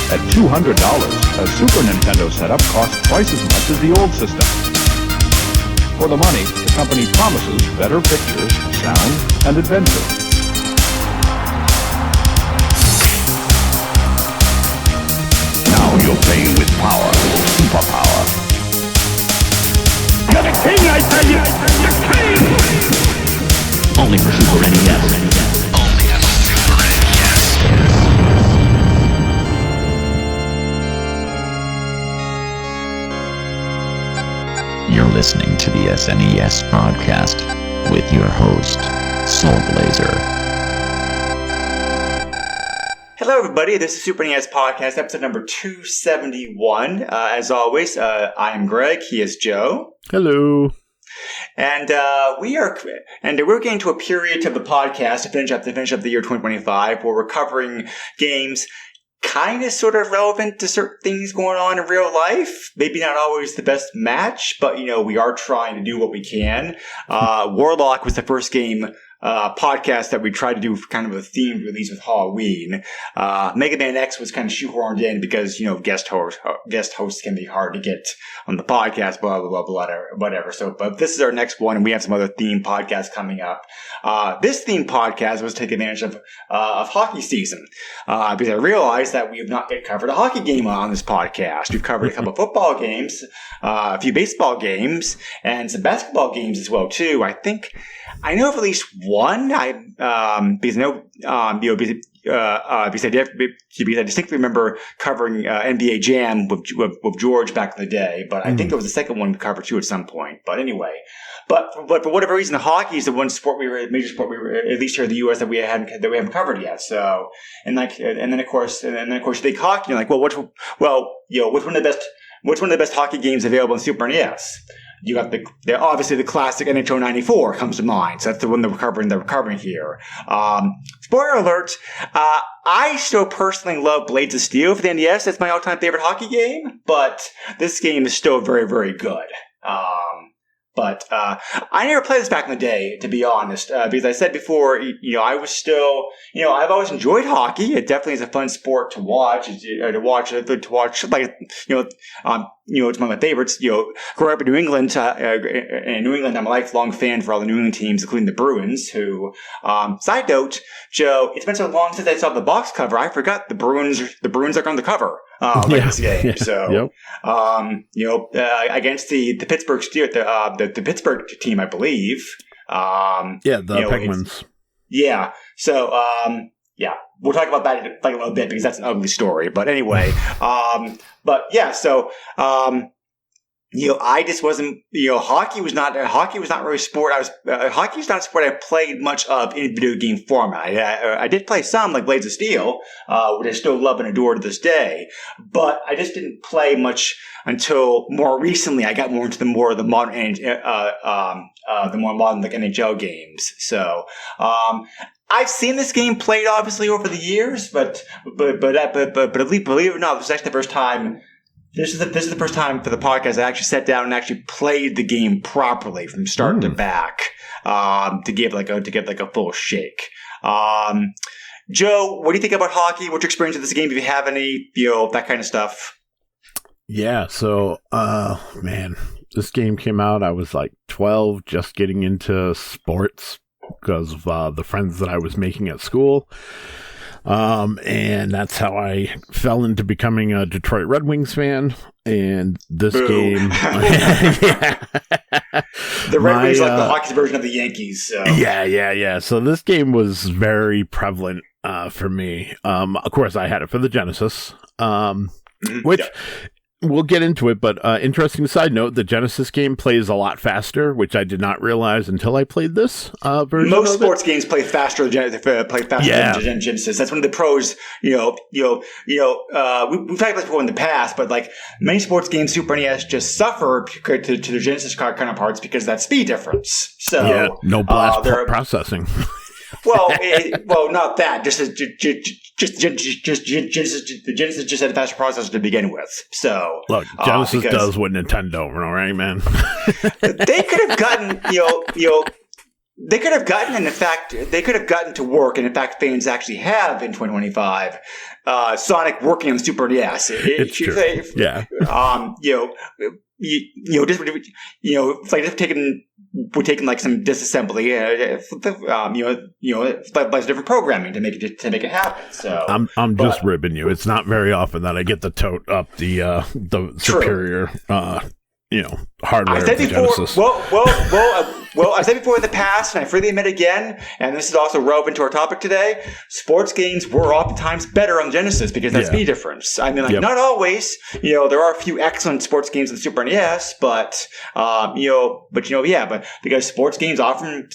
At $200, a Super Nintendo setup costs twice as much as the old system. For the money, the company promises better pictures, sound, and adventure. Now you're playing with power, superpower. You're the king, I tell you! The king! Only for Super NES. Only on Super NES. You're listening to the SNES podcast with your host, Soul Blazer. Hello, everybody. This is Super NES Podcast, episode number 271. As always, I am Greg. He is Joe. Hello. And we're getting to a period of the podcast to finish up the year 2025, where we're covering games kind of sort of relevant to certain things going on in real life. Maybe not always the best match, but we are trying to do what we can. Warlock was the first game podcast that we tried to do for kind of a themed release with Halloween. Mega Man X was kind of shoehorned in because, guest hosts can be hard to get on the podcast, blah, blah, blah, blah, whatever. So, but this is our next one, and we have some other themed podcasts coming up. This themed podcast was to take advantage of hockey season, because I realized that we have not yet covered a hockey game on this podcast. We've covered a couple of football games, a few baseball games, and some basketball games as well, too. I know of at least one. Because I distinctly remember covering NBA Jam with George back in the day. But I think there was a second one we covered too at some point. But anyway, but for whatever reason, hockey is the one major sport we were, at least here in the U.S. that we haven't covered yet. So and then of course you think hockey. You're like, well, which one of the best hockey games available in Super NES? You got obviously the classic NHL 94 comes to mind. So that's the one that we're covering here. Spoiler alert, I still personally love Blades of Steel for the NES. That's my all-time favorite hockey game, but this game is still very, very good. But I never played this back in the day, to be honest, because I said before, I was still, I've always enjoyed hockey. It definitely is a fun sport to watch. It's one of my favorites. Growing up in New England, I'm a lifelong fan for all the New England teams, including the Bruins. Who, side note, Joe, it's been so long since I saw the box cover, I forgot the Bruins are on the cover. This game. Yeah. So, against the Pittsburgh Steelers, the Pittsburgh team, I believe. The Penguins. Yeah. So, we'll talk about that in a little bit because that's an ugly story. But anyway, I just wasn't, hockey was not really a sport. Hockey is not a sport I played much of in video game format. I did play some, like Blades of Steel, which I still love and adore to this day, but I just didn't play much until more recently. I got more into the more modern like NHL games. So, I've seen this game played obviously over the years, but believe it or not, this is actually the first time. This is the first time for the podcast I actually sat down and actually played the game properly from start to back, to give like a full shake. Joe, what do you think about hockey? What's your experience with this game? If you have any, that kind of stuff. Yeah. So, this game came out. I was like 12, just getting into sports because of the friends that I was making at school. And that's how I fell into becoming a Detroit Red Wings fan. And this game, the Red Wings like the hockey's version of the Yankees. So. Yeah. So this game was very prevalent for me. Of course, I had it for the Genesis, which. We'll get into it, but interesting side note, the Genesis game plays a lot faster, which I did not realize until I played this version. Most sports games play faster than Genesis. That's one of the pros. We've talked about this before in the past, but like many sports games, Super NES just suffer to the Genesis counterparts because of that speed difference. So no blast processing. Well, not that. The Genesis just had a faster processor to begin with. So look, Genesis does what Nintendo, all right, man. They could have gotten, they could have gotten to work, and in fact, fans actually have in 2025, Sonic working on the Super NES. It's true. Yeah. It's like we're taking like some disassembly, like different programming to make it happen. So I'm just ribbing you. It's not very often that I get to tote up the superior hardware. I said of the before. Genesis. Well, I said before in the past, and I freely admit again, and this is also relevant to our topic today. Sports games were oftentimes better on Genesis because of that speed difference. I mean, not always. There are a few excellent sports games on the Super NES, but because sports games often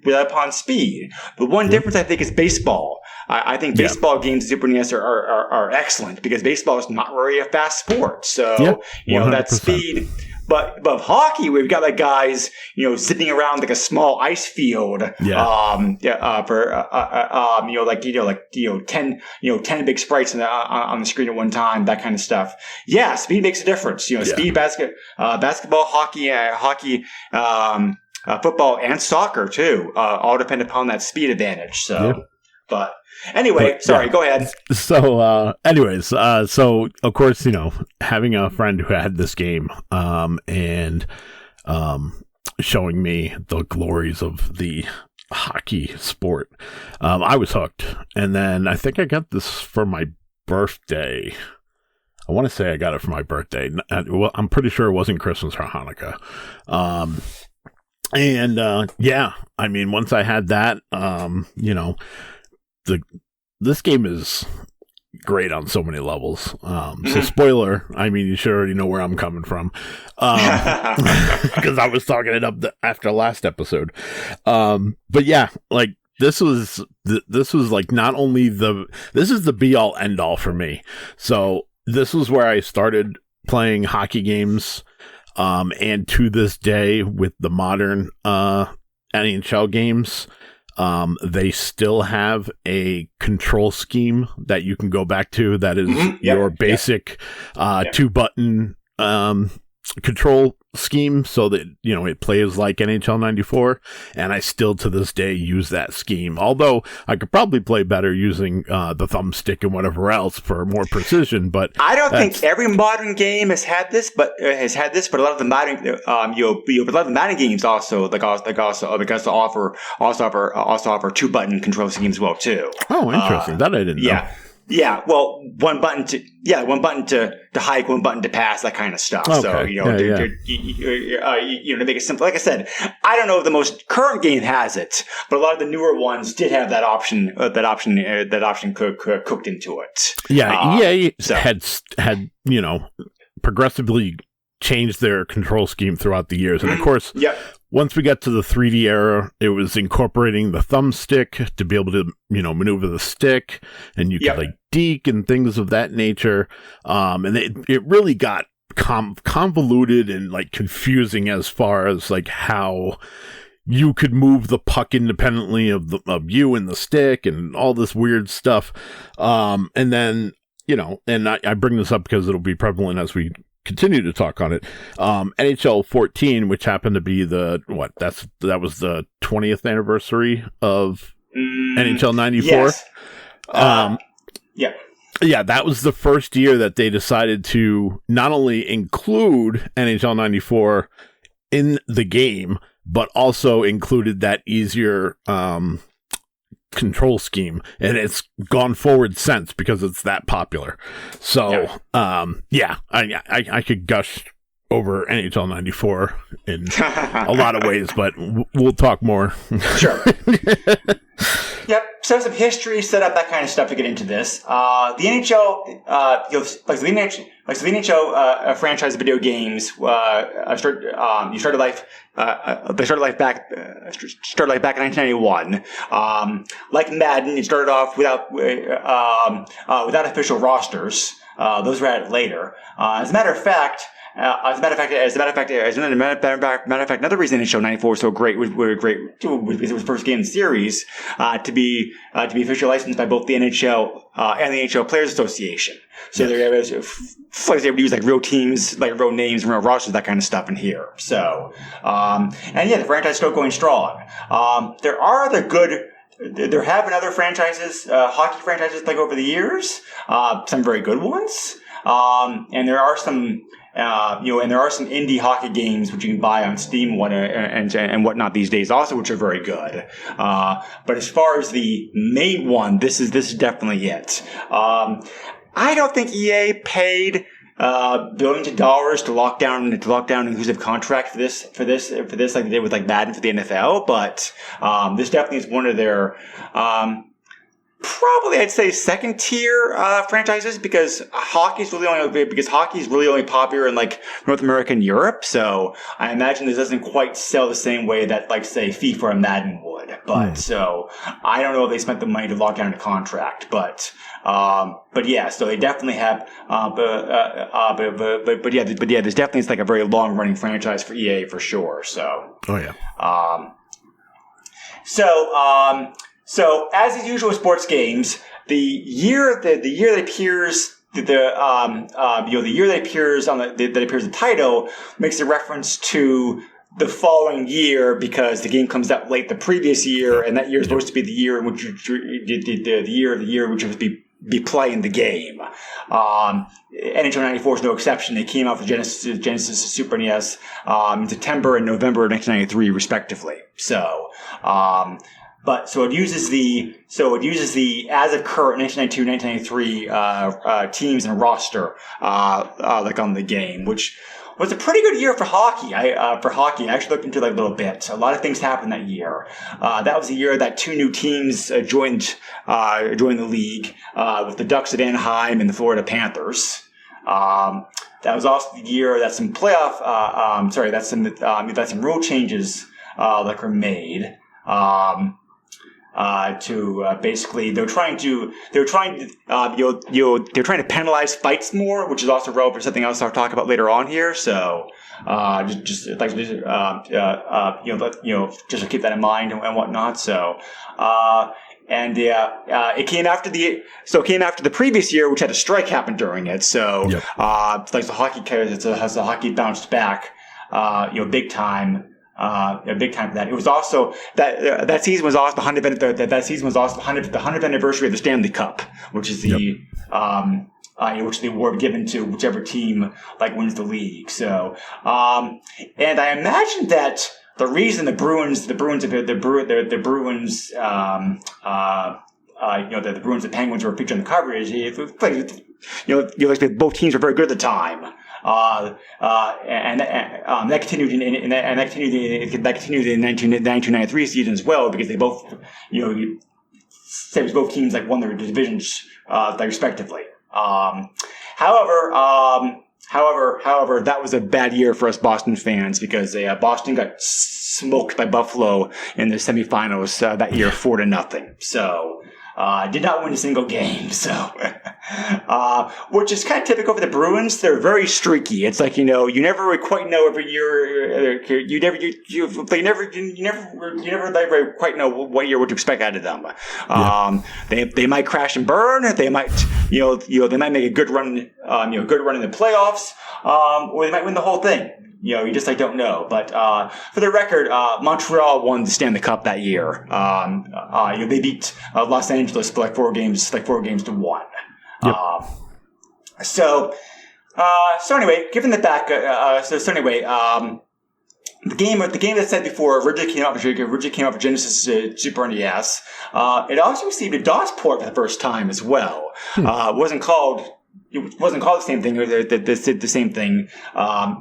rely upon speed. The one difference I think is baseball. I think baseball games on Super NES are excellent because baseball is not really a fast sport. So that speed. But hockey, we've got like guys, zipping around like a small ice field. For 10 big sprites on the screen at one time, that kind of stuff. Yeah, speed makes a difference. Speed, basketball, hockey, football, and soccer too. All depend upon that speed advantage. So, but. Anyway, sorry, go ahead. So, so of course, having a friend who had this game, and showing me the glories of the hockey sport, I was hooked. And then I think I got this for my birthday. I want to say I got it for my birthday. Well, I'm pretty sure it wasn't Christmas or Hanukkah. I mean, once I had that, this game is great on so many levels. So spoiler, I mean, you should already know where I'm coming from. Because I was talking it up after last episode. But yeah, like this was like not only this is the be all end all for me. So this was where I started playing hockey games. And to this day with the modern, NHL games, they still have a control scheme that you can go back to that is your basic 2-button control scheme so that it plays like NHL 94, and I still to this day use that scheme, although I could probably play better using the thumbstick and whatever else for more precision. But I don't think every modern game has had this, but a lot of the modern games also offer 2-button control schemes as well too. Oh, interesting. That I didn't know. Yeah, well, one button to hike, one button to pass, that kind of stuff. Okay. So to make it simple. Like I said, I don't know if the most current game has it, but a lot of the newer ones did have that option. That option cooked into it. Yeah, EA had progressively changed their control scheme throughout the years, and of course. Once we got to the 3D era, it was incorporating the thumbstick to be able to, maneuver the stick, and you could like deke and things of that nature. And it really got convoluted and like confusing as far as like how you could move the puck independently of you and the stick and all this weird stuff. And then, and I bring this up because it'll be prevalent as we continue to talk on it. NHL 14, which happened to be that was the 20th anniversary of NHL 94. Yes. Yeah, that was the first year that they decided to not only include NHL 94 in the game, but also included that easier control scheme, and it's gone forward since because it's that popular. So I could gush over NHL 94 in a lot of ways, but we'll talk more. Sure. Yep. So some history, set up that kind of stuff to get into this. The NHL, the NHL franchise of video games started life back in 1991. Like Madden, it started off without official rosters. Those were added later. As a matter of fact, another reason NHL 94 was so great was because it was the first game in the series to be officially licensed by both the NHL and the NHL Players Association. So they were able to use like real teams, like real names, real rosters, that kind of stuff in here. So the franchise is still going strong. There are other good there have been other franchises, hockey franchises, like over the years, some very good ones, and there are some. And there are some indie hockey games which you can buy on Steam and whatnot these days also, which are very good. But as far as the main one, this is definitely it. I don't think EA paid billions of dollars to lock down an inclusive contract for this like they did with like Madden for the NFL, but this definitely is one of their probably I'd say second tier franchises because hockey is really only popular in like North America and Europe. So I imagine this doesn't quite sell the same way that like say FIFA and Madden would. But so I don't know if they spent the money to lock down a contract. But yeah, so they definitely have. But yeah, there's definitely it's like a very long running franchise for EA for sure. So So, as is usual with sports games, the year that appears the year that appears the title makes a reference to the following year because the game comes out late the previous year, and that year is supposed to be the year in which the year which would be playing the game. NHL 94 is no exception. They came out for Genesis, Super NES in September and November of 1993, respectively. So. So it uses the as of current 1992-1993 teams and roster like on the game, which was a pretty good year for hockey. I actually looked into like a little bit. A lot of things happened that year. That was the year that two new teams joined the league with the Ducks of Anaheim and the Florida Panthers. That was also the year that some some rule changes like were made. Basically they're trying to penalize fights more, which is also relevant for something else I'll talk about later on here. So just to keep that in mind and whatnot. So it came after the previous year, which had a strike happen during it. So the hockey bounced back big time. Big time for that. It was also that season was also the 100th anniversary of the Stanley Cup, which is the which the award given to whichever team like wins the league. So, and I imagine that the reason the Bruins and Penguins were featured on the cover is both teams were very good at the time. And that continued in the 1993 season as well because they both, both teams like won their divisions respectively. However, that was a bad year for us Boston fans because Boston got smoked by Buffalo in the semifinals that year 4-0. So. Did not win a single game, so which is kind of typical for the Bruins. They're very streaky. It's like you never really quite know every year. You never quite know what year would you expect out of them. They might crash and burn. They might they might make a good run in the playoffs, or they might win the whole thing. You just don't know. But for the record, Montreal won the Stanley Cup that year. They beat Los Angeles for like 4 games to 1. Yep. So anyway, given the back, the game that said before originally came out for Genesis Super NES. It also received a DOS port for the first time as well. It wasn't called the same thing, or the same thing.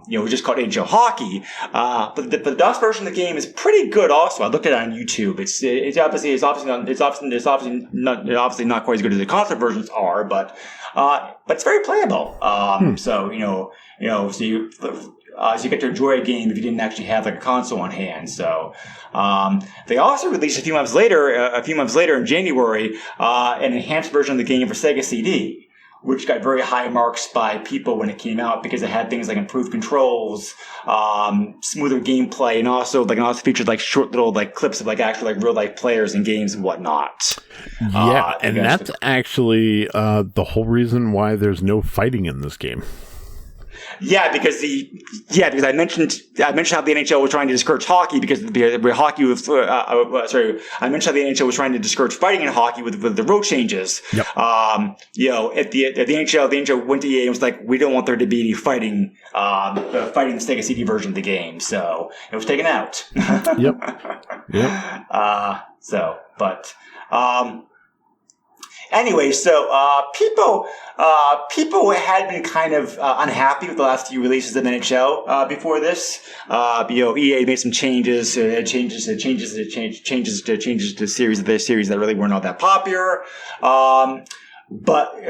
It was just called NHL Hockey. But the DOS version of the game is pretty good. Also, I looked at it on YouTube. It's obviously not quite as good as the console versions are, but it's very playable. So you get to enjoy a game if you didn't actually have like a console on hand. So they also released a few months later in January, an enhanced version of the game for Sega CD, which got very high marks by people when it came out because it had things like improved controls, smoother gameplay, and also featured like short little like clips of like actual like real life players and games and whatnot. Yeah, and that's actually the whole reason why there's no fighting in this game. because I mentioned how the NHL was trying to discourage hockey because hockey was I mentioned how the NHL was trying to discourage fighting in hockey with the rule changes. Yep. At the NHL went to EA and was like, we don't want there to be any fighting the Sega CD version of the game, so it was taken out. Yep. Anyway, people had been kind of unhappy with the last few releases of NHL before this. EA made some changes to series that really were not that popular. But we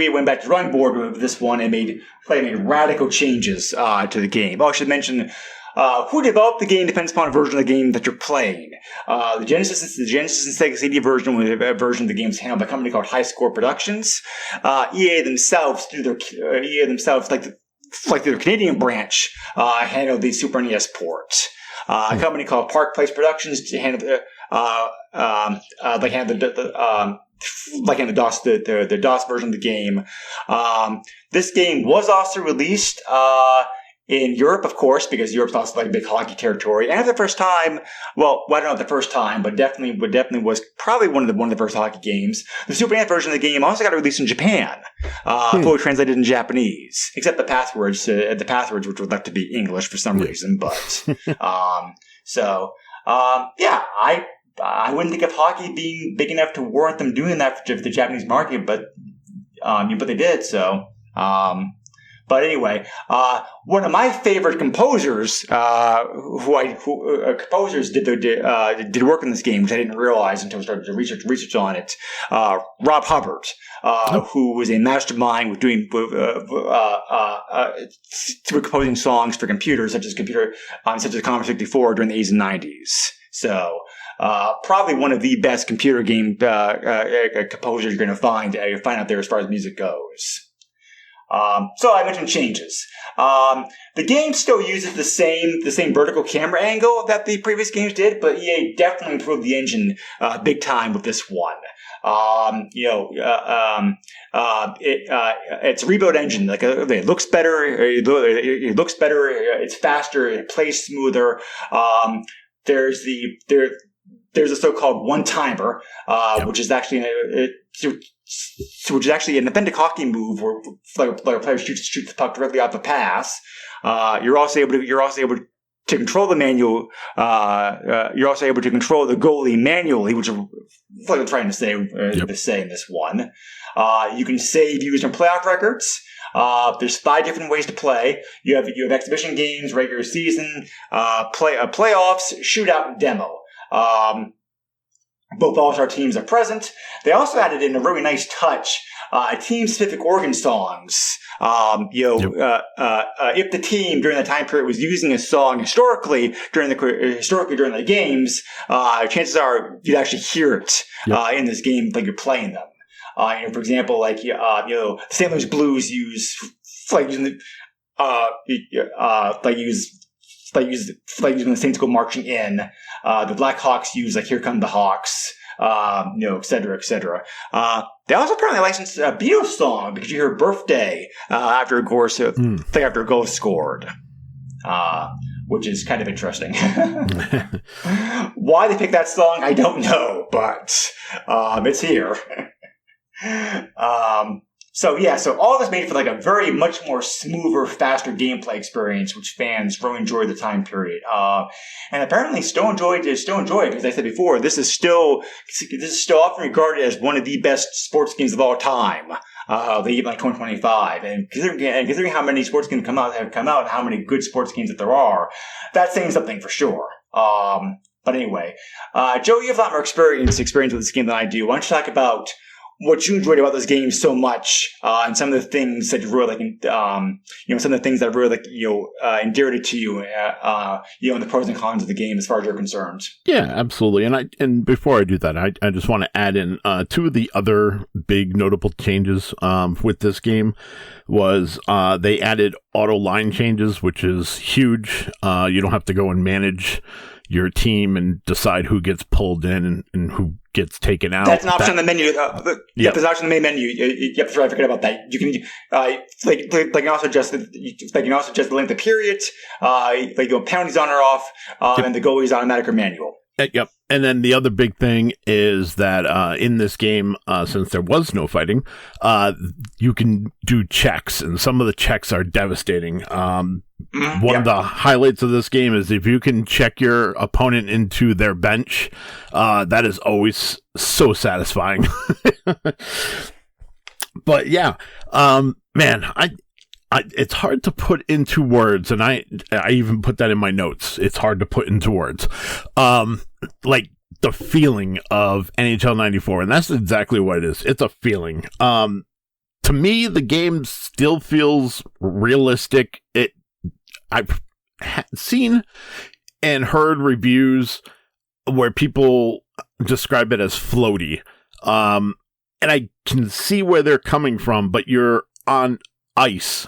went back to the drawing board with this one and made radical changes to the game. I should mention. Who developed the game depends upon a version of the game that you're playing. The Genesis and Sega CD version of the game is handled by a company called High Score Productions. EA themselves, like their Canadian branch, handled the Super NES port. A company called Park Place Productions handled the DOS version of the game. This game was also released in Europe, of course, because Europe's also like a big hockey territory. And for the first time, well, I don't know if the first time, but definitely was probably one of the first hockey games. The Super NES version of the game also got released in Japan, fully translated in Japanese, except the passwords, which were left to be English for some reason. But I wouldn't think of hockey being big enough to warrant them doing that for the Japanese market, but they did. So. But anyway, one of my favorite composers, composers did work in this game, which I didn't realize until I started to research on it. Rob Hubbard, who was a mastermind with composing songs for computers, such as Commodore 64 during the 80s and 90s. So. Probably one of the best computer game composers you're going to find out there as far as music goes. So I mentioned changes. The game still uses the same vertical camera angle that the previous games did, but EA definitely improved the engine big time with this one. It's a rebuild engine. It looks better. It looks better. It's faster. It plays smoother. There's a so-called one-timer, which is actually an authentic hockey move where a player shoots the puck directly off the pass. You're also able to control the manual. You're also able to control the goalie manually, which is what I'm trying to say in this one. You can save user playoff records. There's 5 different ways to play. You have exhibition games, regular season, playoffs, shootout, and demo. Both All-Star teams are present. They also added in a very nice touch, team-specific organ songs. If the team during that time period was using a song historically during the games, chances are you'd actually hear it in this game like you're playing them. For example, the St. Louis Blues use using when the Saints go marching in. The Blackhawks use Here Come the Hawks, et cetera, et cetera. They also apparently licensed a Beatles song because you hear Birthday after a goal is scored, which is kind of interesting. Why they picked that song, I don't know, but it's here. So all this made for a very much more smoother, faster gameplay experience, which fans really enjoyed the time period. And apparently still enjoyed because as I said before, this is still often regarded as one of the best sports games of all time. They even 2025, and considering how many sports games have come out, and how many good sports games that there are, that's saying something for sure. But anyway, Joe, you have a lot more experience with this game than I do. Why don't you talk about what you enjoyed about this game so much, and some of the things that you really some of the things that really endeared it to you, and the pros and cons of the game as far as you're concerned. Yeah, absolutely. And before I do that, I just want to add in 2 of the other big notable changes with this game was they added auto line changes, which is huge. You don't have to go and manage your team and decide who gets pulled in and who gets taken out. That's an option on the menu. There's an option on the main menu. You have to try to forget about that. You can they can also adjust the length of period, penalties on or off, and the goalie's automatic or manual. Yep. And then the other big thing is that in this game, since there was no fighting, you can do checks, and some of the checks are devastating. One of the highlights of this game is if you can check your opponent into their bench, that is always so satisfying. But yeah, man, it's hard to put into words, and I even put that in my notes. It's hard to put into words. Like the feeling of NHL 94, and that's exactly what it is. It's a feeling. To me, the game still feels realistic. I've seen and heard reviews where people describe it as floaty. And I can see where they're coming from, but you're on ice.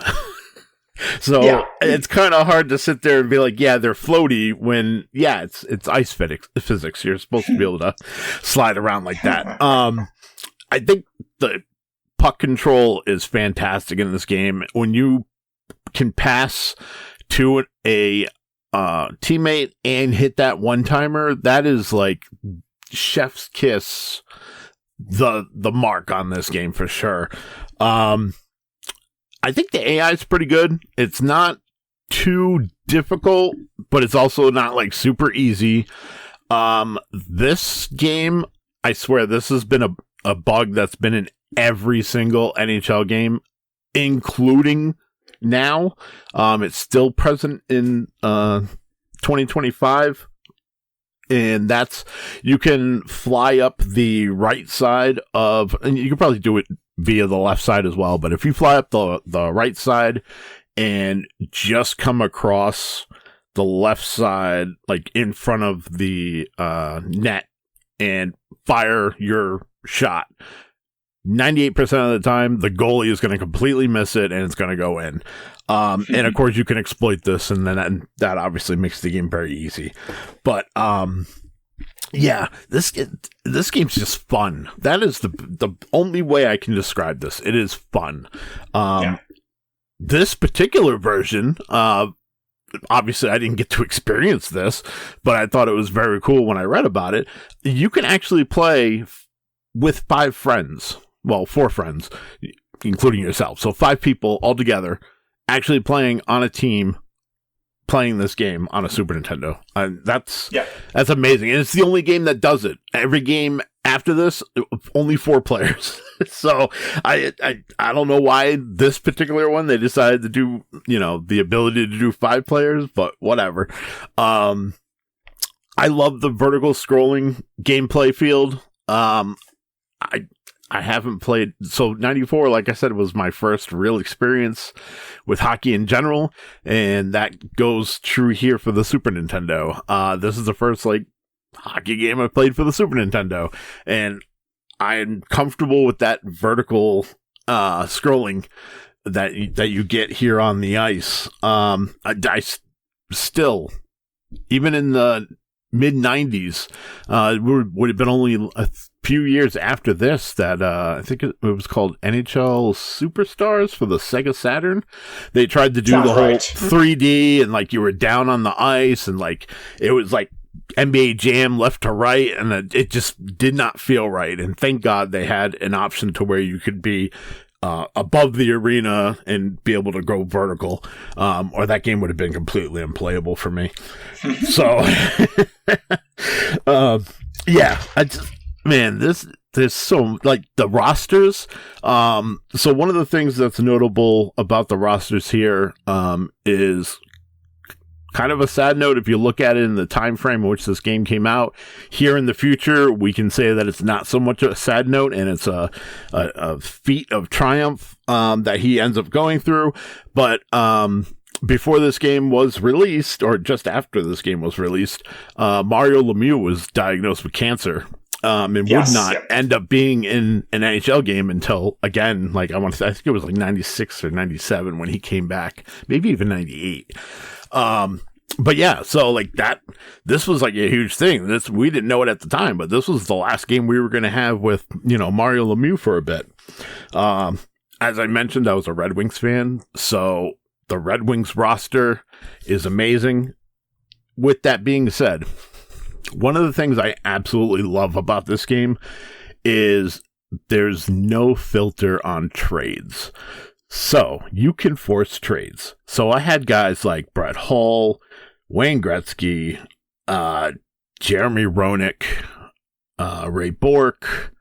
So it's kind of hard to sit there and be like, yeah, they're floaty when, it's ice physics. You're supposed to be able to slide around like that. I think the puck control is fantastic in this game. When you can pass to a teammate and hit that one-timer, that is like chef's kiss, the mark on this game for sure. I think the AI is pretty good. It's not too difficult, but it's also not like super easy. This game, I swear, this has been a bug that's been in every single NHL game, including now. It's still present in 2025. And that's, you can fly up the right side of, and you can probably do it via the left side as well, but if you fly up the right side and just come across the left side, like in front of the net, and fire your shot, 98% of the time, the goalie is going to completely miss it and it's going to go in. And of course, you can exploit this, and then that obviously makes the game very easy. But yeah, this game's just fun. That is the only way I can describe this. It is fun. This particular version, obviously I didn't get to experience this, but I thought it was very cool when I read about it. You can actually play with 5 friends. Well, 4 friends, including yourself. So 5 people all together actually playing on a team, playing this game on a Super Nintendo. That's amazing. And it's the only game that does it. Every game after this, only 4 players. So I don't know why this particular one, they decided to do, the ability to do 5 players, but whatever. I love the vertical scrolling gameplay field. I haven't played, so 94, like I said, was my first real experience with hockey in general, and that goes true here for the Super Nintendo. This is the first, hockey game I've played for the Super Nintendo, and I'm comfortable with that vertical scrolling that you get here on the ice. I still, even in the mid-90s, it would have been only a few years after this that I think it was called NHL Superstars for the Sega Saturn. They tried to do the whole 3D, and you were down on the ice, and it was like NBA Jam left to right, and it just did not feel right. And thank God they had an option to where you could be above the arena and be able to go vertical, or that game would have been completely unplayable for me. So, yeah, there's so, the rosters. So one of the things that's notable about the rosters here, is kind of a sad note. If you look at it in the time frame in which this game came out, here in the future, we can say that it's not so much a sad note, and it's a feat of triumph that he ends up going through. But before this game was released, or just after this game was released, Mario Lemieux was diagnosed with cancer. And would not end up being in an NHL game until, again, I think it was 96 or 97 when he came back, maybe even 98. But yeah, so like this was like a huge thing. We didn't know it at the time, but this was the last game we were going to have with, Mario Lemieux for a bit. As I mentioned, I was a Red Wings fan, so the Red Wings roster is amazing. With that being said, one of the things I absolutely love about this game is there's no filter on trades. So you can force trades. So I had guys like Brett Hull, Wayne Gretzky, Jeremy Roenick, Ray Bourque,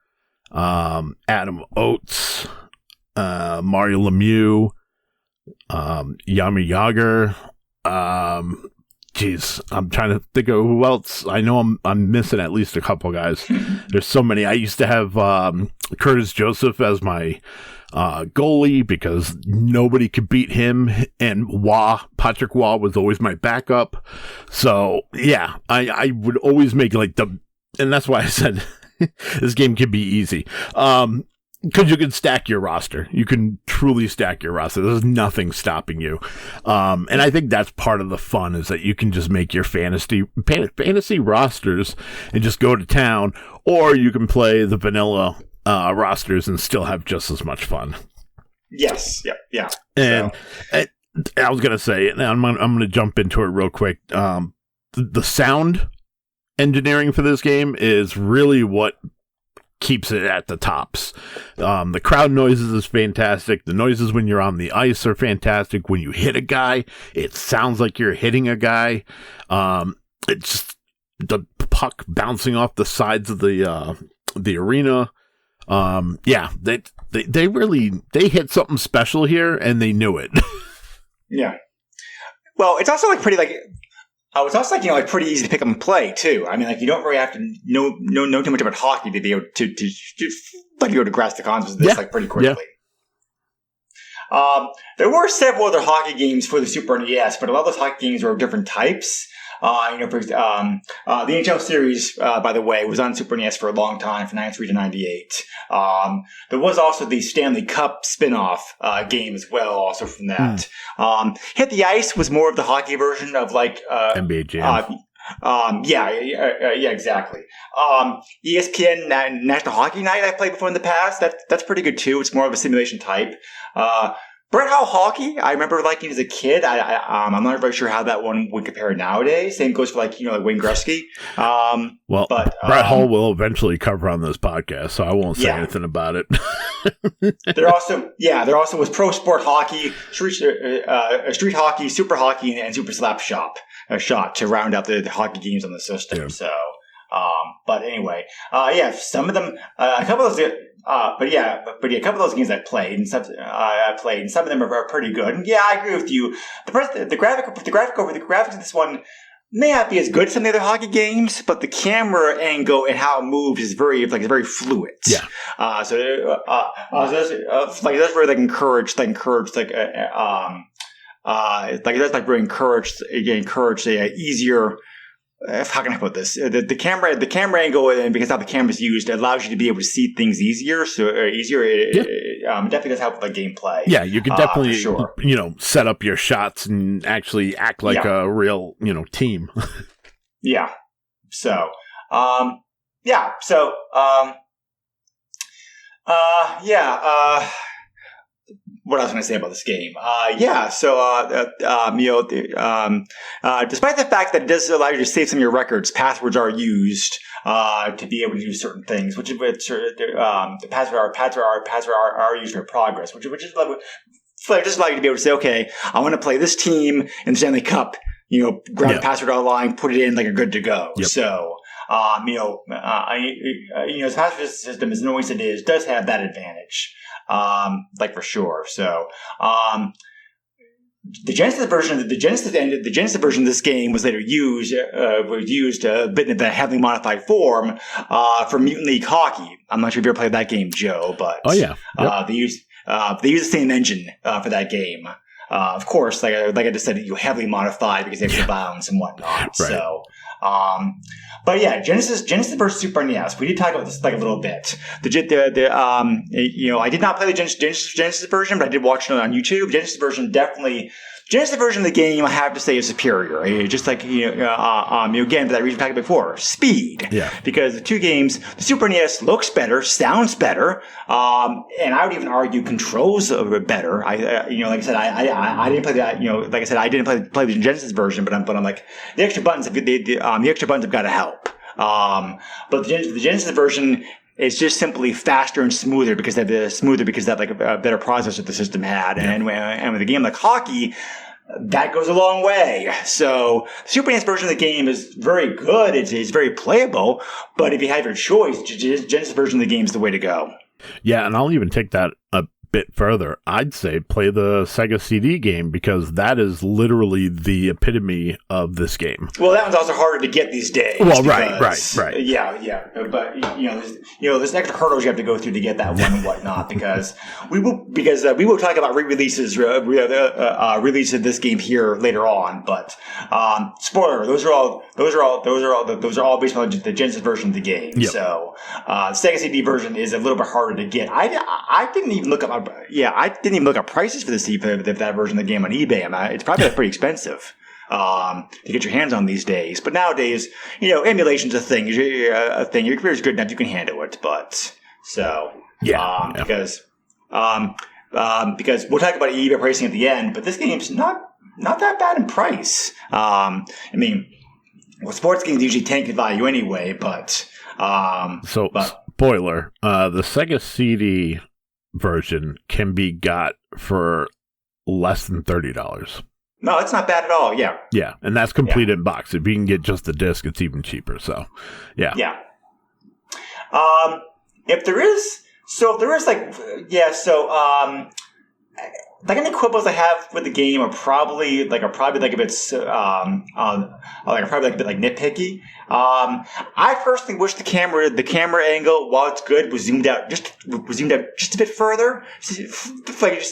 Adam Oates, Mario Lemieux, Yami Yager. I'm trying to think of who else. I know I'm missing at least a couple guys. There's so many. I used to have Curtis Joseph as my goalie because nobody could beat him, and Patrick Waugh was always my backup. So yeah, I would always make and that's why I said this game can be easy. Because you can stack your roster. You can truly stack your roster. There's nothing stopping you. And I think that's part of the fun is that you can just make your fantasy rosters and just go to town, or you can play the vanilla rosters and still have just as much fun. Yes. Yeah. And I was going to say, and I'm going to jump into it real quick. The sound engineering for this game is really what keeps it at the tops. The crowd noises is fantastic. The noises when you're on the ice are fantastic. When you hit a guy, it sounds like you're hitting a guy. It's just the puck bouncing off the sides of the arena. They really hit something special here, and they knew it. Yeah. Well, it's also pretty it's also pretty easy to pick up and play too. I mean, you don't really have to know too much about hockey to be able to grasp the concepts of this pretty quickly. Yeah. There were several other hockey games for the Super NES, but a lot of those hockey games were of different types. The NHL series, by the way, was on Super NES for a long time, from 93 to 98. There was also the Stanley Cup spin-off game as well, also from that. Hit the Ice was more of the hockey version of NBA Jam. Yeah, exactly. ESPN National Hockey Night I played before in the past. That's pretty good too. It's more of a simulation type. Brett Hull Hockey, I remember liking as a kid. I'm not very sure how that one would compare nowadays. Same goes for Wayne Gretzky. But Brett Hull will eventually cover on this podcast, so I won't say anything about it. There also was Pro Sport Hockey, Street Hockey, Super Hockey, and Super Slap Shot to round out the hockey games on the system. Yeah. So, but anyway, some of them, a couple of those. A couple of those games I played, and some of them are pretty good. And yeah, I agree with you. The graphics of this one may not be as good as some of the other hockey games, but the camera angle and how it moves is very fluid. Yeah. So that's really encouraged easier. How can I put this? The camera angle, and because how the camera is used, allows you to be able to see things easier. It definitely does help with the gameplay. Yeah, you can definitely set up your shots and actually act like a real team. Yeah. So, what else can I say about this game? Despite the fact that it does allow you to save some of your records, passwords are used to be able to do certain things, which the passwords are used for progress, which is just allow you to be able to say, okay, I want to play this team in the Stanley Cup. Grab the password online, put it in, you're good to go. Yep. So, the password system, as annoying as it is, does have that advantage. For sure. So, the Genesis version of this game was later used a bit in the heavily modified form for Mutant League Hockey. I'm not sure if you ever played that game, Joe, but they use the same engine for that game. Of course, like I just said, you heavily modify because they have the bounds and whatnot. Right. So, Genesis versus Super NES. We did talk about this a little bit. I did not play the Genesis version, but I did watch it on YouTube. Genesis version definitely Genesis version of the game, I have to say, is superior. Just like, again, for that reason I talked about before, speed. Yeah. Because the two games, the Super NES looks better, sounds better, and I would even argue controls better. Like I said, I didn't play that. Like I said, I didn't play the Genesis version, but I'm like, the extra buttons, the extra buttons have got to help. But the Genesis version is just simply faster and smoother because that like a better processor the system had, and with a game like hockey, that goes a long way. So the Super NES version of the game is very good. It's very playable, but if you have your choice, Genesis version of the game is the way to go. Yeah, and I'll even take that a bit further. I'd say play the Sega CD game because that is literally the epitome of this game. Well, that one's also harder to get these days. Well, because, right. Yeah. But there's extra hurdles you have to go through to get that one and whatnot. Because we will talk about releases of this game here later on. But spoiler, those are all based on the Genesis version of the game. Yep. So the Sega CD version is a little bit harder to get. I didn't even look up prices for that version of the game on eBay. It's probably pretty expensive to get your hands on these days. But nowadays, emulation's a thing. Your computer's good enough, you can handle it. But because we'll talk about eBay pricing at the end. But this game's not that bad in price. Sports games usually tank the value anyway. But spoiler: the Sega CD version can be got for less than $30. No, it's not bad at all. Yeah. Yeah, and that's complete in box. If you can get just the disc, it's even cheaper. So, yeah. Yeah. Like any quibbles I have with the game are probably a bit nitpicky. I personally wish the camera angle, while it's good, was zoomed out just a bit further. Like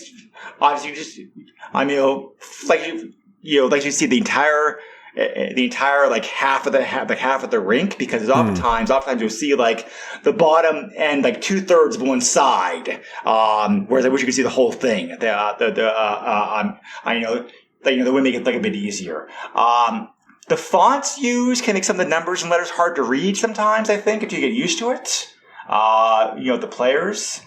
you see the entire like half of the rink, because oftentimes you'll see like the bottom and like 2/3 of one side. Whereas I wish you could see the whole thing. That would make it like a bit easier. The fonts used can make some of the numbers and letters hard to read sometimes, I think, if you get used to it. The players.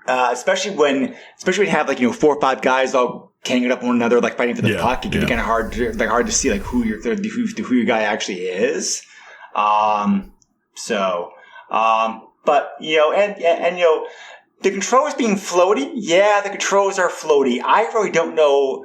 Especially when you have like 4 or 5 guys all ganging up on one another, like fighting for the puck, it can be kind of hard to see like who your guy actually is. The controllers being floaty. Yeah, the controllers are floaty. I really don't know.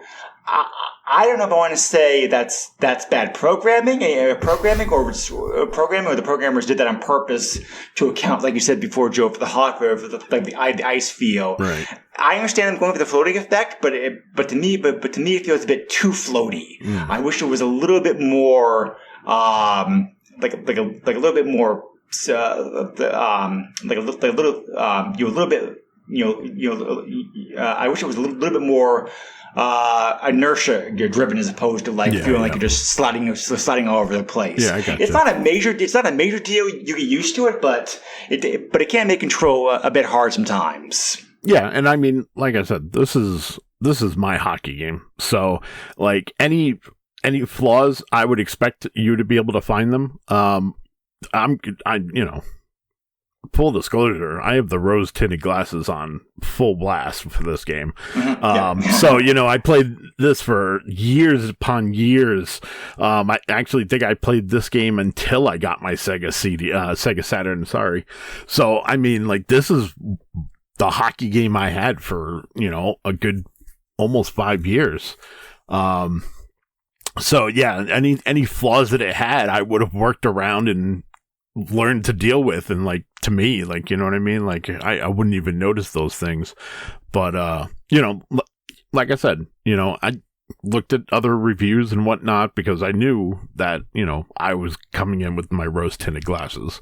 I don't know if I want to say that's bad programming, or the programmers did that on purpose to account, like you said before, Joe, for the the ice feel. Right. I understand them going for the floating effect, but to me it feels a bit too floaty. I wish it was a little bit more I wish it was a little bit more inertia driven, as opposed to feeling like you're just sliding all over the place. Yeah, I got It's not a major deal. You get used to it, but it can make control a bit hard sometimes. Yeah, and I mean, like I said, this is my hockey game. So, like any flaws, I would expect you to be able to find them. Full disclosure, I have the rose tinted glasses on full blast for this game. So, I played this for years upon years. I actually think I played this game until I got my Sega Saturn, sorry. So, I mean, like, this is the hockey game I had for, a good almost 5 years. So yeah, any flaws that it had, I would have worked around and learned to deal with. And to me, you know what I mean? I wouldn't even notice those things. But, like I said, I looked at other reviews and whatnot because I knew that, I was coming in with my rose tinted glasses.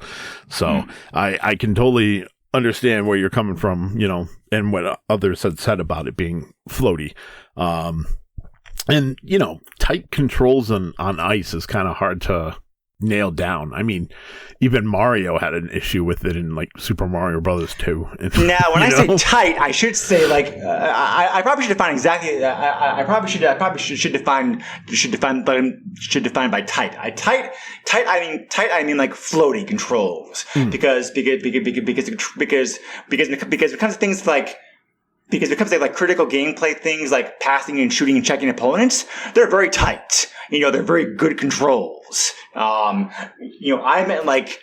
So I can totally understand where you're coming from, and what others had said about it being floaty. And, tight controls on ice is kind of hard to nailed down. I mean, even Mario had an issue with it in like Super Mario Brothers 2. Now, when I say tight, I should say like I probably should define exactly. I probably should define by tight. I mean like floaty controls because it comes to things like. Because when it comes to like critical gameplay things like passing and shooting and checking opponents, they're very tight. They're very good controls. I meant like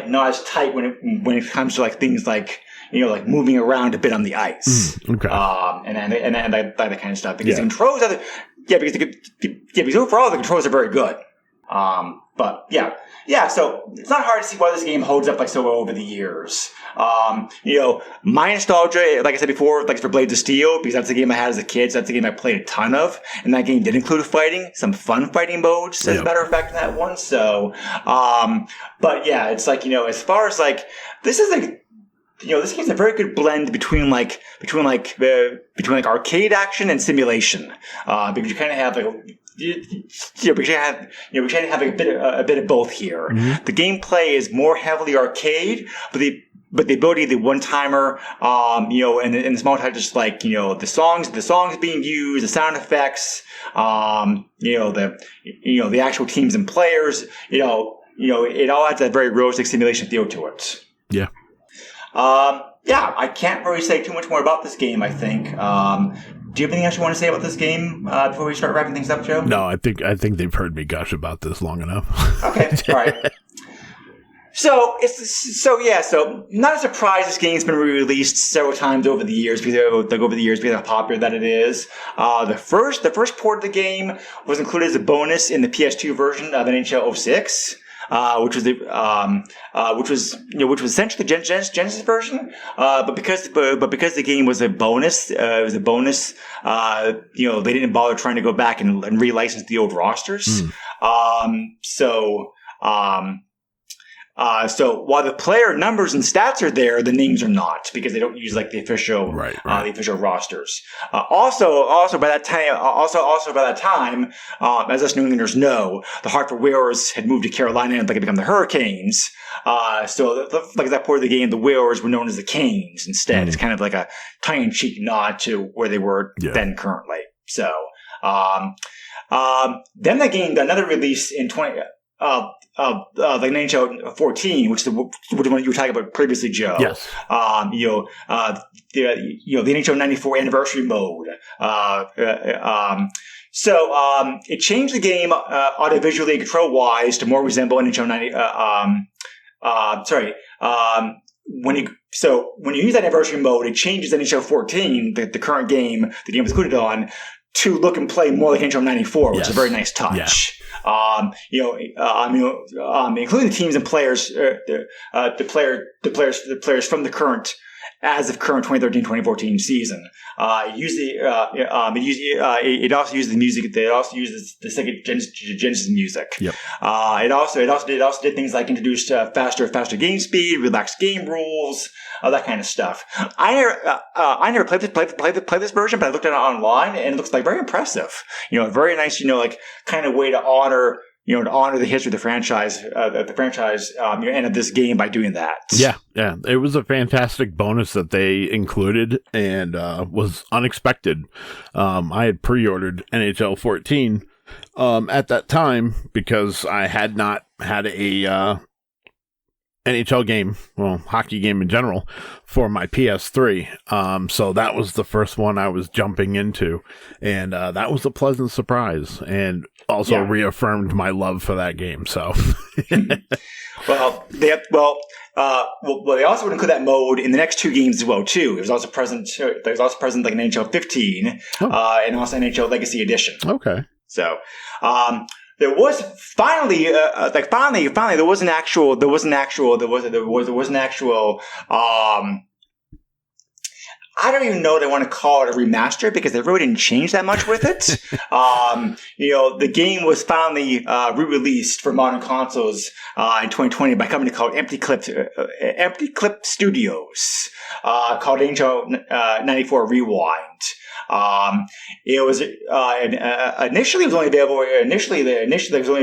not as tight when it comes to like things like like moving around a bit on the ice. Okay. And that kind of stuff because the controls are because overall the controls are very good. But so it's not hard to see why this game holds up like so well over the years. My nostalgia, like I said before, like for Blades of Steel, because that's the game I had as a kid, so that's the game I played a ton of, and that game did include fighting, some fun fighting modes, as a matter of fact, in that one. So, but yeah, it's like, as far as like, this is like, this game's a very good blend between arcade action and simulation, because you kind of have like. We kind of have a bit of both here. Mm-hmm. The gameplay is more heavily arcade, but the ability of the one timer, and the small touches like the songs being used, the sound effects, the actual teams and players, it all adds a very realistic simulation feel to it. Yeah. I can't really say too much more about this game, I think. Do you have anything else you want to say about this game before we start wrapping things up, Joe? No, I think they've heard me gush about this long enough. Okay, all right. So not a surprise this game's been re-released several times over the years because of how popular that it is. The first port of the game was included as a bonus in the PS2 version of NHL 06. Which was essentially the Genesis version, but because the game was a bonus, they didn't bother trying to go back and relicense the old rosters. So while the player numbers and stats are there, the names are not because they don't use like the official the official rosters. Also by that time, as us New Englanders know, the Hartford Whalers had moved to Carolina and had become the Hurricanes. So like that part of the game, the Whalers were known as the Canes instead. It's kind of like a tongue-in-cheek nod to where they were then currently. So then the game got another release in like NHL 14, which is the one you were talking about previously, Joe. Yes. The NHL 94 anniversary mode. So it changed the game audiovisually and control wise to more resemble NHL 90. When you use that anniversary mode, it changes NHL 14, the current game the game was included on, to look and play more like NHL 94, which is a very nice touch. Yeah. Including the teams and players, the players from the current 2013-2014 season. It also uses the music. It also uses the Sega Genesis music. Yep. It also did things like introduced faster game speed, relaxed game rules, that kind of stuff. I never played this version, but I looked at it online and it looks like very impressive. Very nice. Kind of way to honor the history of the franchise, and of this game by doing that. Yeah. It was a fantastic bonus that they included and was unexpected. I had pre-ordered NHL 14 at that time because I had not had a NHL game, hockey game in general, for my PS3. So that was the first one I was jumping into, and that was a pleasant surprise, and also reaffirmed my love for that game. So, they also would include that mode in the next two games as well too. It was also present. Like in NHL 15, and also NHL Legacy Edition. Okay. So, there was finally there was an actual I don't even know what I want to call it a remaster because they really didn't change that much with it. The game was finally re-released for modern consoles in 2020 by a company called Empty Clip Studios, called NHL 94 Rewind. It was initially it was only available. Initially, it was only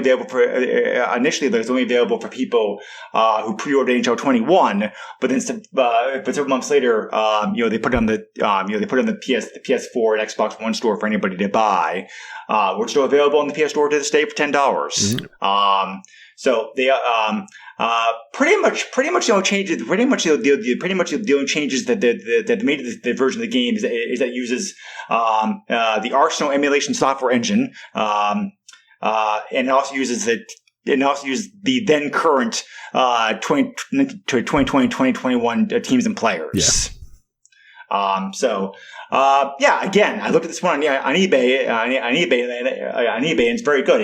available for people who pre-ordered NHL 21. But then, but several months later, they put it on the the PS4 and Xbox One store for anybody to buy. We're still available on the PS Store to this day for $10. Mm-hmm. So they pretty much the only changes that made the version of the game is that it uses the Arsenal emulation software engine, and it also uses the then current 2020-2021 teams and players. Yeah. Again, I looked at this one on eBay, and it's very good.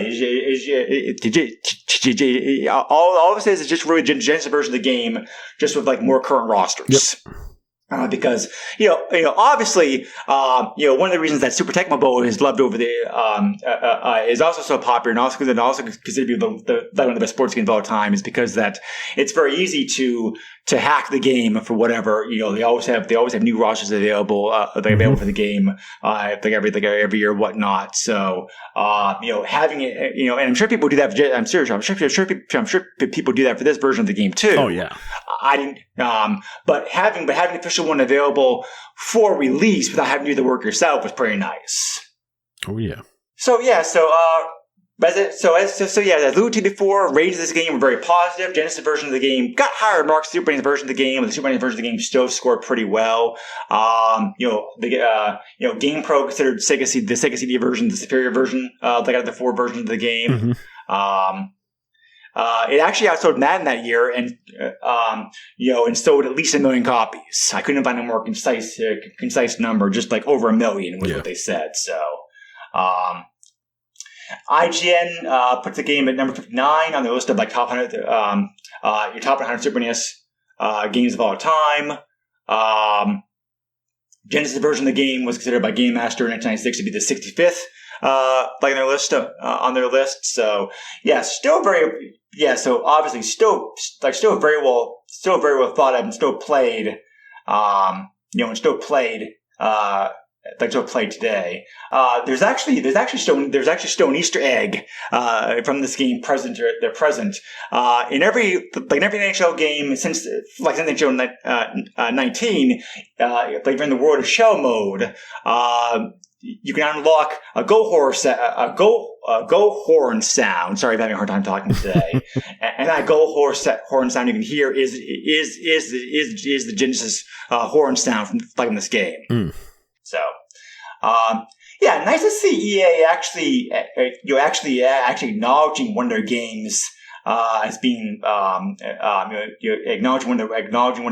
All it says is just really Genesis version of the game, just with like more current rosters. Yep. Because obviously one of the reasons that Super Tecmo Bowl is loved over the is also so popular, and also considered to be one of the best sports games of all time, is because that it's very easy to hack the game for whatever. They always have new rosters available for the game every year, whatnot. So having it, and I'm sure people do that. I'm sure people do that for this version of the game too. Oh yeah. I didn't, but having the official one available for release without having to do the work yourself was pretty nice. Oh yeah. As alluded to before, ratings of this game were very positive. Genesis version of the game got higher marks than the Super Nintendo version of the game, but the Super Nintendo version of the game still scored pretty well. GamePro considered the Sega CD version the superior version. Out of the 4 versions of the game. Mm-hmm. It actually outsold Madden that year, and sold at least 1 million copies. I couldn't find a more concise number, just like over 1 million was what they said. So, IGN puts the game at number 59 on the list of like top 100, your top 100 Super NES games of all time. Genesis version of the game was considered by Game Master in 1996 to be the 65th. On their list. So still very, so obviously still very well thought of and still played, and still played today. There's actually still an Easter egg, from this game present in every NHL game since NHL 19, during the World of Shell mode, you can unlock a go horn sound. Sorry, I'm having a hard time talking today. And that horn sound you can hear is the Genesis horn sound from in this game. Mm. So, nice to see EA actually acknowledging one of their games as being acknowledging one of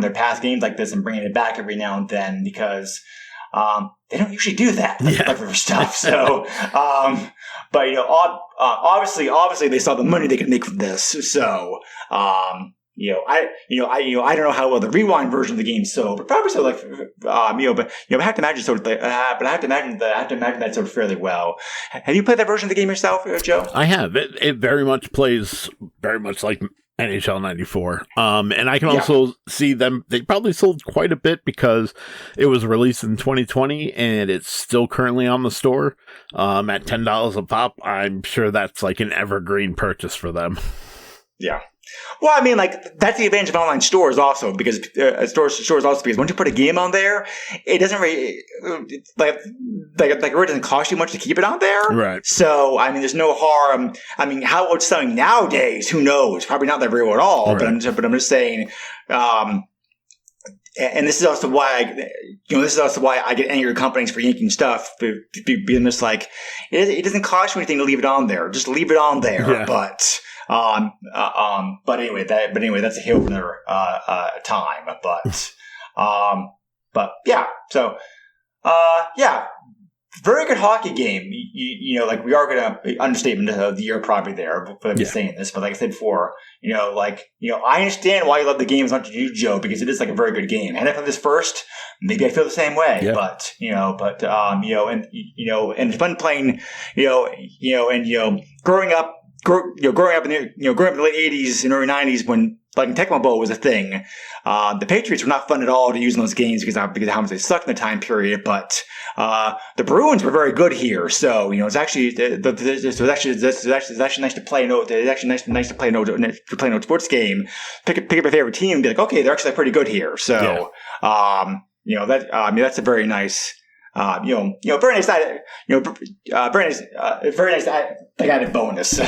their past games like this and bringing it back every now and then, because they don't usually do that for stuff. So, but obviously they saw the money they could make from this. So, I don't know how well the Rewind version of the game sold, but probably so. I have to imagine that sold fairly well. Have you played that version of the game yourself, Joe? I have. It very much plays very much like NHL 94. And I can also see them, they probably sold quite a bit because it was released in 2020 and it's still currently on the store at $10 a pop. I'm sure that's like an evergreen purchase for them. Yeah. Well, I mean, that's the advantage of online stores also, because stores also, because once you put a game on there, it doesn't really, it doesn't cost you much to keep it on there. Right. So, I mean, there's no harm. I mean, how it's selling nowadays, who knows? Probably not that very well at all, right. but I'm just saying, and this is also why I get angry at companies for yanking stuff, being just like, it doesn't cost you anything to leave it on there. Just leave it on there. Yeah. But anyway, that's a hill for another time. But yeah, so very good hockey game. We are going to understatement of the year probably there for saying this, but like I said before, I understand why you love the game as much as you, Joe, because it is like a very good game. And if I played this first, maybe I feel the same way. Yeah. But and it's fun playing, growing up in the late 80s and early 90s when like Tecmo Bowl was a thing. The Patriots were not fun at all to use in those games because of how much they sucked in the time period. But the Bruins were very good here, so it's actually it's actually nice to play. It's actually nice to play an old sports game. Pick up your favorite team and be like, okay, they're actually pretty good here. So that's a very nice. Very nice, very nice added bonus,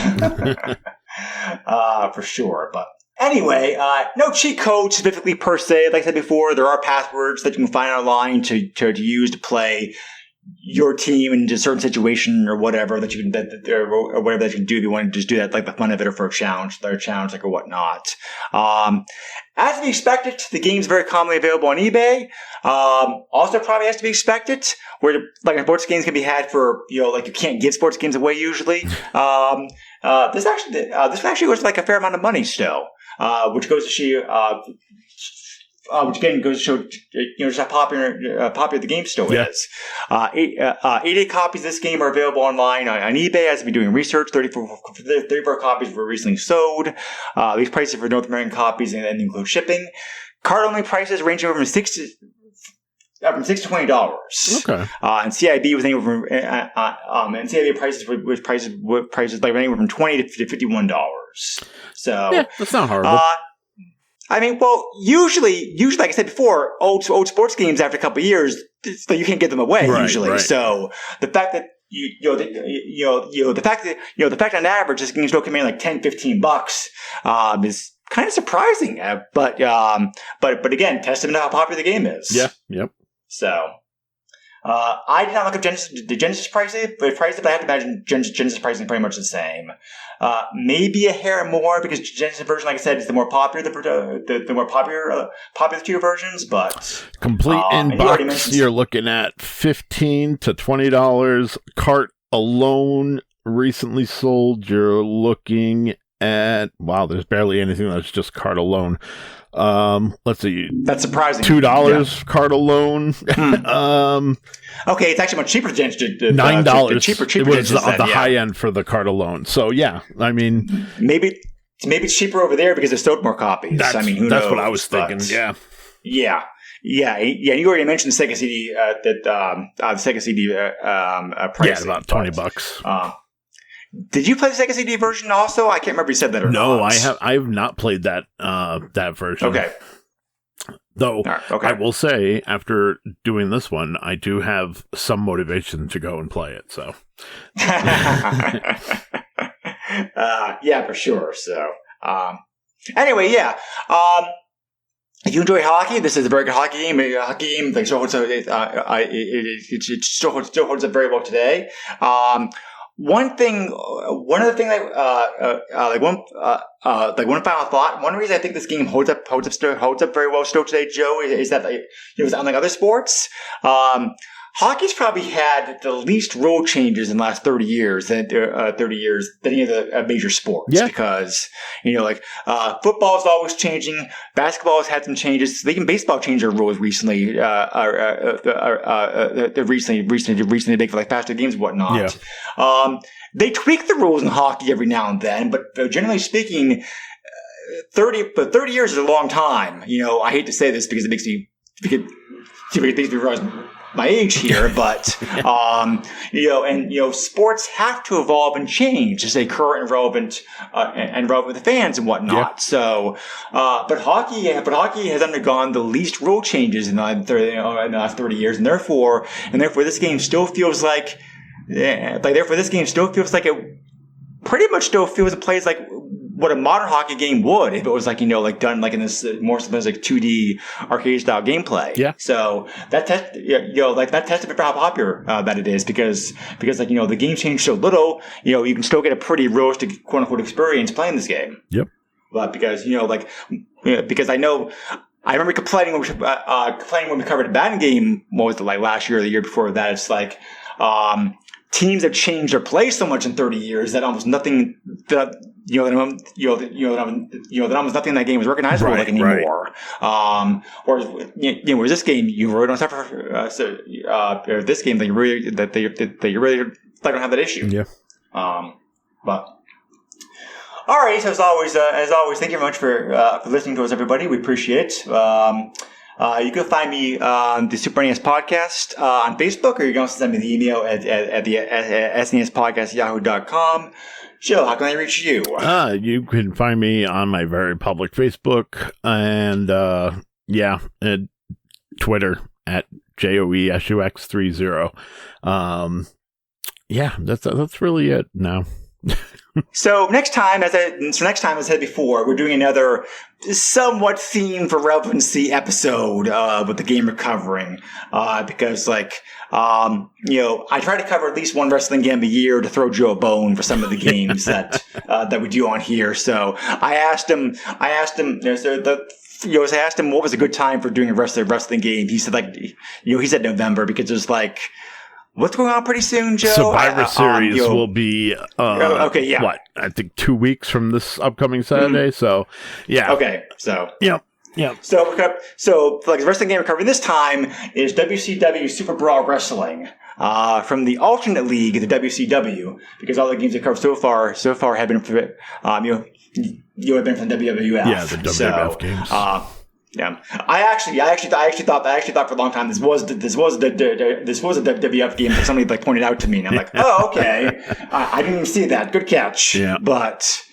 for sure. But anyway, no cheat code specifically per se. Like I said before, there are passwords that you can find online to use to play your team in a certain situation or whatever that you can or whatever that you can do if you want to just do that, like the fun of it, or for a challenge like or whatnot. As to be expected, the game's very commonly available on eBay. Also probably has to be expected, where like sports games can be had for like you can't give sports games away usually. This actually was like a fair amount of money still, which goes to show. Which again goes to show, just how popular the game still is. 88 copies of this game are available online on eBay. As I've been doing research, 34 copies were recently sold. These prices for North American copies and include shipping. Card-only prices ranging from $6 to $20. Okay. And CIB was anywhere from and CIB prices like anywhere from $20 to $51. So yeah, that's not horrible. I mean, well, usually, like I said before, old sports games after a couple of years, you can't give them away usually. Right. So the fact that the fact that on average this game still coming in like $10-15 is kind of surprising. But again, testament to how popular the game is. Yeah. Yep. So. I did not look up the Genesis pricing, but I have to imagine Genesis pricing is pretty much the same. Maybe a hair more because the Genesis version, like I said, is the more popular, the more popular two versions. But complete in box, you're looking at $15 to $20. Cart alone recently sold. You're looking at there's barely anything that's just cart alone. Let's see. That's surprising. $2 card alone. Okay, it's actually much cheaper than $9. Cheaper. It was the high end for the card alone. So yeah, I mean, maybe it's cheaper over there because they sold more copies. Who knows? That's what I was thinking. Yeah. You already mentioned the Sega CD. The Sega CD price. Yeah, about $20. Did you play the Sega CD version also? I can't remember if you said that or not. No, I have not played that version. Okay. Though I will say, after doing this one, I do have some motivation to go and play it. So, yeah, for sure. So, anyway, yeah. If you enjoy hockey, this is a very good hockey game. Like, it still holds up very well today. One final thought. One reason I think this game holds up very well still today, Joe, is that unlike other sports, hockey's probably had the least rule changes in the last 30 years than any of the major sports. Yeah. Because football is always changing, basketball has had some changes. Even baseball changed their rules recently. Recently big for like faster games and whatnot. Yeah. They tweak the rules in hockey every now and then, but generally speaking, 30 years is a long time. I hate to say this because it makes me realize my age here, but sports have to evolve and change to stay current and relevant with the fans and whatnot. Yeah. So, but hockey has undergone the least rule changes in the last 30 years, and therefore this game still feels like it pretty much still feels and plays like what a modern hockey game would if it was done in this more sometimes 2D arcade style gameplay. Yeah. So that testament for how popular that it is because the game changed so little, you can still get a pretty realistic quote unquote experience playing this game. Yep. But because because I remember complaining when we covered a Madden game. What was it, like last year or the year before that? It's like teams have changed their play so much in 30 years that almost nothing that almost nothing in that game is recognizable anymore. Right. Whereas this game, you really don't suffer. This game, they really don't have that issue. Yeah. But All right. So as always, thank you very much for listening to us, everybody. We appreciate it. You can find me on the Super NES Podcast on Facebook, or you can also send me the email at the SNESpodcast@yahoo.com. Joe, how can I reach you? You can find me on my very public Facebook and Twitter at JOESUX30. That's really it now. So next time, as I said before, we're doing another somewhat theme for relevancy episode with the game we're covering, because I try to cover at least one wrestling game a year to throw Joe a bone for some of the games that we do on here. So I asked him, I asked him what was a good time for doing a wrestling game. He said he said November, because there's what's going on pretty soon, Joe? Survivor Series will be, okay, yeah. What, I think 2 weeks from this upcoming Saturday, so, yeah. Okay, so. Yep. So the wrestling game we're covering this time is WCW Super Brawl Wrestling, from the alternate league, the WCW, because all the games we covered so far have been from, have been from the WWF. Yeah, the WWF games. Yeah, I actually thought for a long time this was a WWF game that somebody pointed out to me, and I'm like, oh, okay, I didn't even see that. Good catch. Yeah. But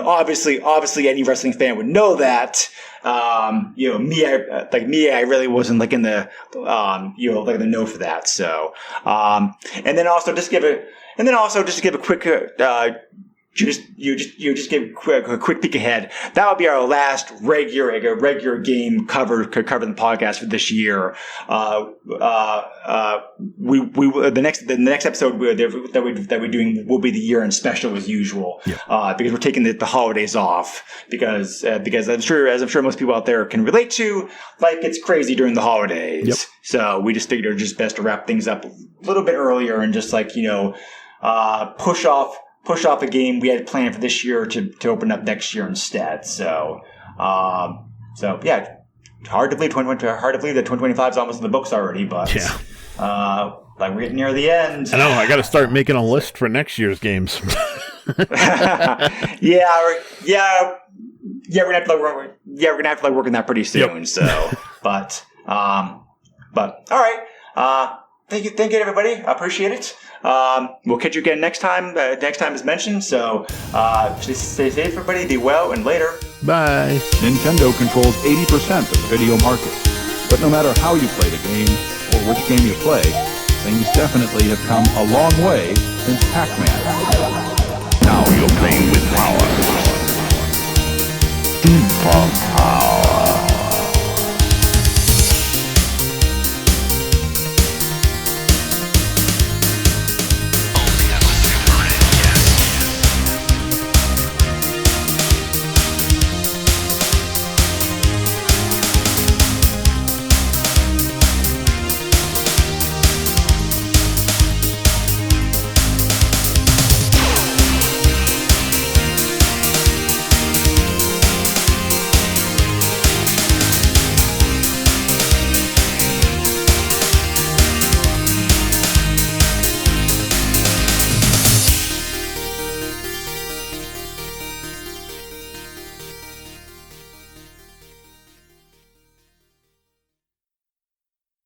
obviously any wrestling fan would know that. I really wasn't in the the know for that. So, and then also just give a quick. Just give a quick peek ahead. That will be our last regular game covering the podcast for this year. The next episode that we're doing will be the year-end special as usual. Yeah. Because we're taking the holidays off because I'm sure most people out there can relate to, life gets crazy during the holidays. Yep. So we just figured it was just best to wrap things up a little bit earlier and just push off a game we had planned for this year to open up next year instead. So yeah, hard to believe that 2025 is almost in the books already, but yeah. We're getting near the end. I know, I got to start making a list for next year's games. We're gonna have to work on that pretty soon. Yep. So, but all right. Thank you, everybody. I appreciate it. We'll catch you again next time. Next time is mentioned. So, just stay safe, everybody. Be well, and later. Bye. Nintendo controls 80% of the video market. But no matter how you play the game, or which game you play, things definitely have come a long way since Pac-Man. Now you're playing with power. Super power.